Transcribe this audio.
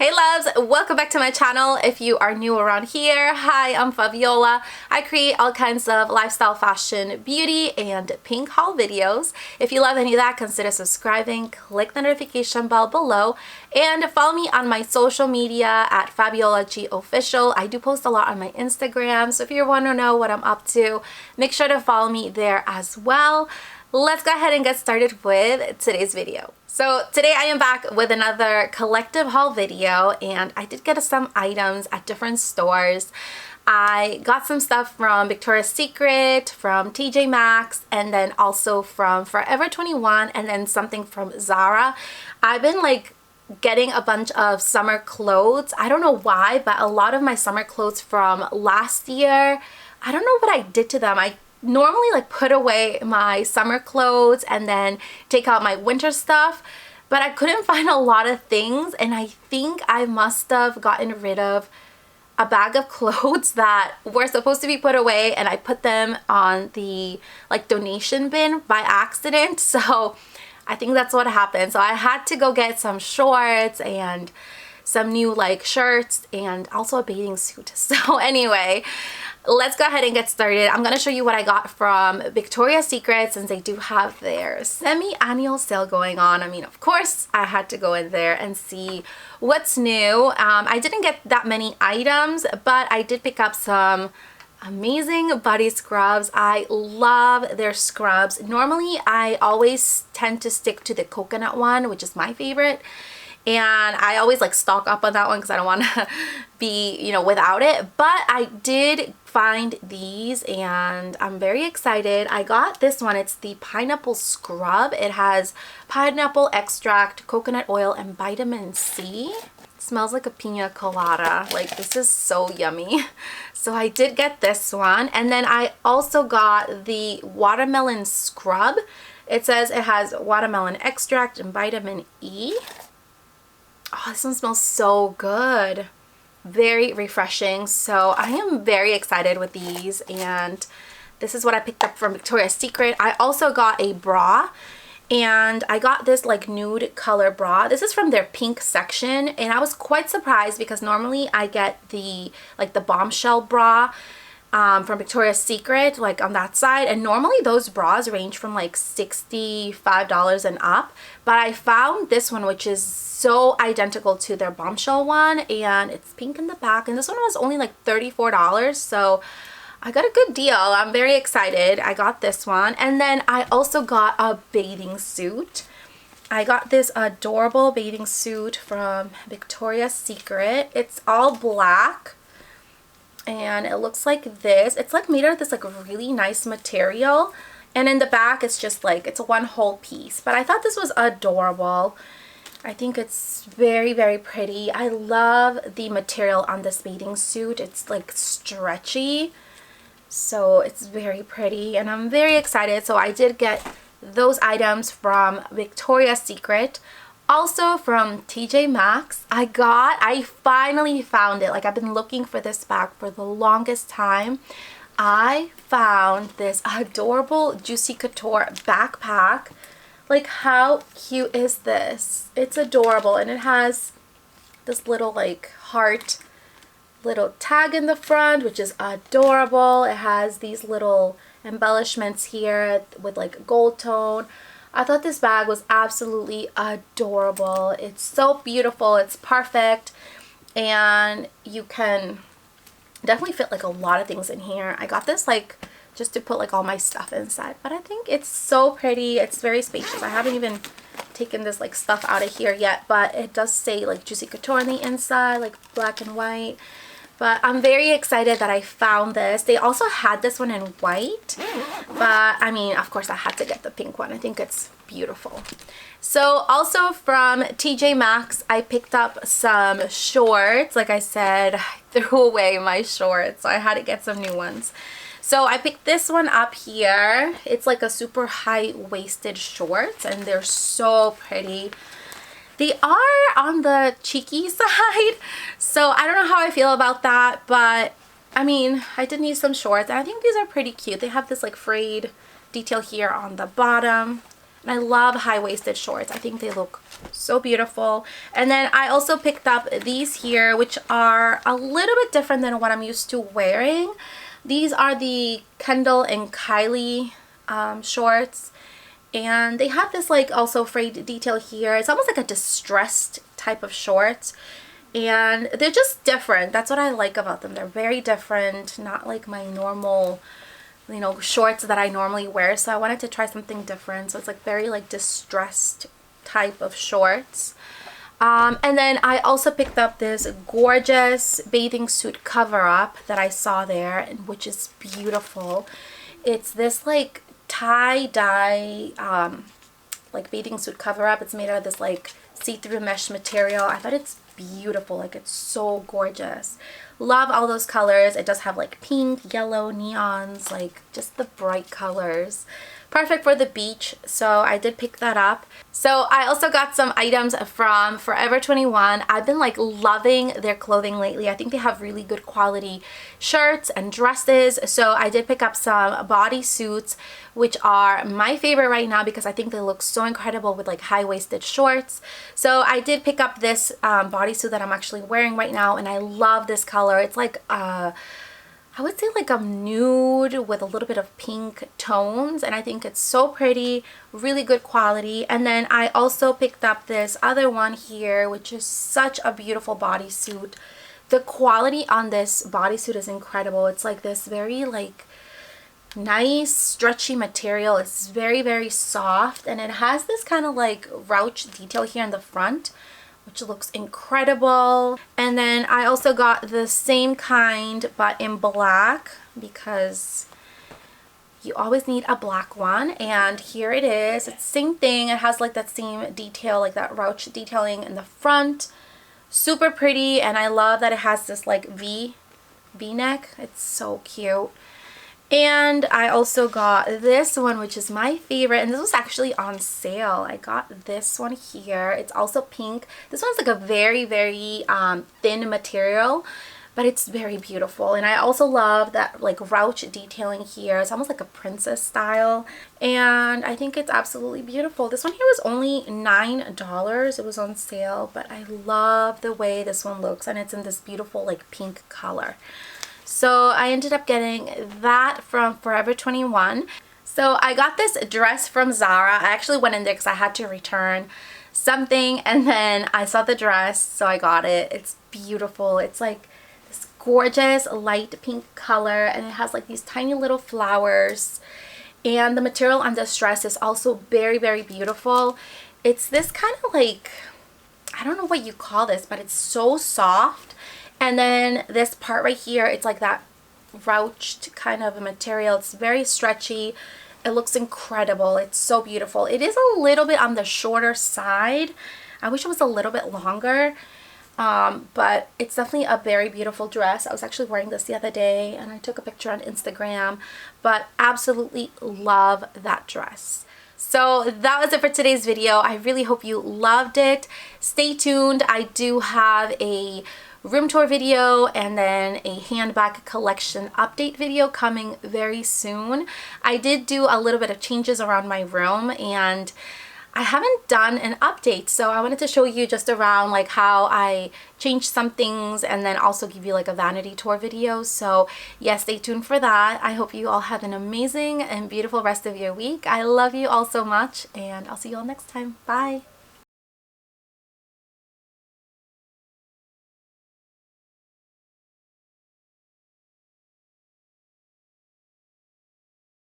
Hey loves, welcome back to my channel. If you are new around here, hi, I'm Fabiola. I create all kinds of lifestyle, fashion, beauty, and pink haul videos. If you love any of that, consider subscribing, click the notification bell below, and follow me on my social media at Fabiola G Official. I do post a lot on my Instagram, so if you want to know what I'm up to, make sure to follow me there as well. Let's go ahead and get started with today's video. So today I am back with another collective haul video, and I did get some items at different stores. I got some stuff from Victoria's Secret, from TJ Maxx, and then also from Forever 21, and then something from Zara. I've been like getting a bunch of summer clothes. I don't know why, but a lot of my summer clothes from last year, I don't know what I did to them. I normally like put away my summer clothes and then take out my winter stuff, but I couldn't find a lot of things, and I think I must have gotten rid of a bag of clothes that were supposed to be put away, and I put them on the like donation bin by accident. So I think that's what happened. So I had to go get some shorts and some new like shirts and also a bathing suit. So anyway, let's go ahead and get started. I'm going to show you what I got from Victoria's Secret since they do have their semi-annual sale going on. I mean, of course, I had to go in there and see what's new. I didn't get that many items, but I did pick up some amazing body scrubs. I love their scrubs. Normally, I always tend to stick to the coconut one, which is my favorite. And I always like stock up on that one because I don't want to be, you know, without it. But I did find these and I'm very excited. I got this one. It's the pineapple scrub. It has pineapple extract, coconut oil, and vitamin C. It smells like a pina colada. Like, this is so yummy. So I did get this one. And then I also got the watermelon scrub. It says it has watermelon extract and vitamin E. Oh, this one smells so good. Very refreshing. So I am very excited with these, and this is what I picked up from Victoria's Secret. I also got a bra, and I got this like nude color bra. This is from their pink section, and I was quite surprised because normally I get the like the bombshell bra from Victoria's Secret, like on that side, and normally those bras range from like $65 and up, but I found this one which is so identical to their bombshell one, and it's pink in the back, and this one was only like $34, so I got a good deal. I'm very excited. I got this one, and then I also got a bathing suit. I got this adorable bathing suit from Victoria's Secret. It's all black, and it looks like this. It's like made out of this like really nice material, and in the back it's just like it's a one whole piece, but I thought this was adorable. I think it's very, very pretty. I love the material on this bathing suit. It's like stretchy, so it's very pretty, and I'm very excited. So I did get those items from Victoria's Secret. Also from TJ Maxx, I finally found it. Like, I've been looking for this bag for the longest time. I found this adorable Juicy Couture backpack. Like, how cute is this? It's adorable, and it has this little like heart little tag in the front, which is adorable. It has these little embellishments here with like gold tone. I thought this bag was absolutely adorable. It's so beautiful. It's perfect, and you can definitely fit like a lot of things in here. I got this like just to put like all my stuff inside, but I think it's so pretty. It's very spacious. I haven't even taken this like stuff out of here yet, but it does say like Juicy Couture on the inside, like black and white. But I'm very excited that I found this. They also had this one in white, but I mean, of course I had to get the pink one. I think it's beautiful. So also from TJ Maxx, I picked up some shorts. Like I said, I threw away my shorts, so I had to get some new ones. So I picked this one up here. It's like a super high-waisted shorts, and they're so pretty. They are on the cheeky side, so I don't know how I feel about that, but I mean, I did need some shorts, and I think these are pretty cute. They have this like frayed detail here on the bottom, and I love high-waisted shorts. I think they look So beautiful. And then I also picked up these here, which are a little bit different than what I'm used to wearing. These are the Kendall and Kylie shorts. And they have this like also frayed detail here. It's almost like a distressed type of short. And they're just different. That's what I like about them. They're very different, not like my normal, you know, shorts that I normally wear. So I wanted to try something different. So it's like very like distressed type of shorts. And then I also picked up this gorgeous bathing suit cover-up that I saw there, and which is beautiful. It's this like tie-dye like bathing suit cover-up. It's made out of this like see-through mesh material. I thought it's beautiful. Like, it's so gorgeous. Love all those colors. It does have like pink, yellow, neons, like just the bright colors. Perfect for the beach, so I did pick that up. So I also got some items from Forever 21. I've been like loving their clothing lately. I think they have really good quality shirts and dresses. So I did pick up some bodysuits, which are my favorite right now because I think they look so incredible with like high-waisted shorts. So I did pick up this bodysuit that I'm actually wearing right now, and I love this color. It's like I would say like a nude with a little bit of pink tones, and I think it's so pretty, really good quality. And then I also picked up this other one here, which is such a beautiful bodysuit. The quality on this bodysuit is incredible. It's like this very like nice stretchy material. It's very, very soft, and it has this kind of like ruche detail here in the front, which looks incredible. And then I also got the same kind but in black because you always need a black one. And here it is. It's the same thing. It has like that same detail, like that ruche detailing in the front. Super pretty, and I love that it has this like V-neck. It's so cute. And I also got this one, which is my favorite, and this was actually on sale. I got this one here. It's also pink. This one's like a very, very thin material, but it's very beautiful. And I also love that like ruche detailing here. It's almost like a princess style, and I think it's absolutely beautiful. This one here was only $9. It was on sale, but I love the way this one looks, and it's in this beautiful like pink color. So I ended up getting that from Forever 21. So I got this dress from Zara. I actually went in there because I had to return something, and then I saw the dress, so I got it. It's beautiful. It's like this gorgeous light pink color, and it has like these tiny little flowers. And the material on this dress is also very, very beautiful. It's this kind of like, I don't know what you call this, but it's so soft. And then this part right here, it's like that ruched kind of a material. It's very stretchy. It looks incredible. It's so beautiful. It is a little bit on the shorter side. I wish it was a little bit longer, but it's definitely a very beautiful dress. I was actually wearing this the other day, and I took a picture on Instagram, but absolutely love that dress. So that was it for today's video. I really hope you loved it. Stay tuned. I do have a room tour video and then a handbag collection update video coming very soon. I did do a little bit of changes around my room, and I haven't done an update, so I wanted to show you just around like how I changed some things, and then also give you like a vanity tour video. So yes, stay tuned for that. I hope you all have an amazing and beautiful rest of your week. I love you all so much, and I'll see you all next time. Bye.